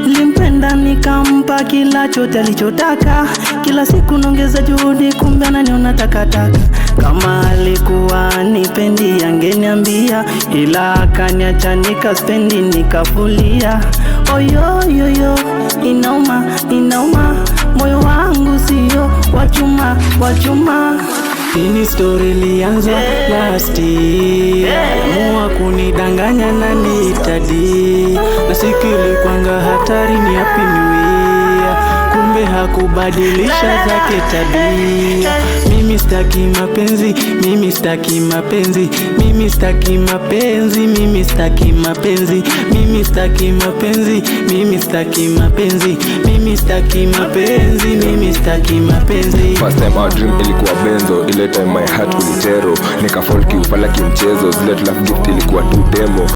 Nilimpenda nikampa kila chote alichotaka, kila siku naongeza juhudi, kumbe ananiona takataka. Kama alikuwa nipendi angeniambia, ila akaniacha nikaspendi nikafulia. Oyoyoyo, inauma, inauma, moyo wangu sio wachuma. Hii story ilianza last year, amua kunidanganya na nitadi, na sikili kwanga hatari ni happy new year, kumbe hakubadilisha zake tabia. Mimi staki mapenzi, mimi staki mapenzi, mimi staki mapenzi, mimi staki mapenzi, mimi staki mapenzi, mimi staki mapenzi, mimi staki mapenzi, mimi staki mapenzi. First time our dream ilikuwa benzo, ile time my heart ulitero, nikafall kiufala kimchezo, zile love gift ilikuwa tu demo.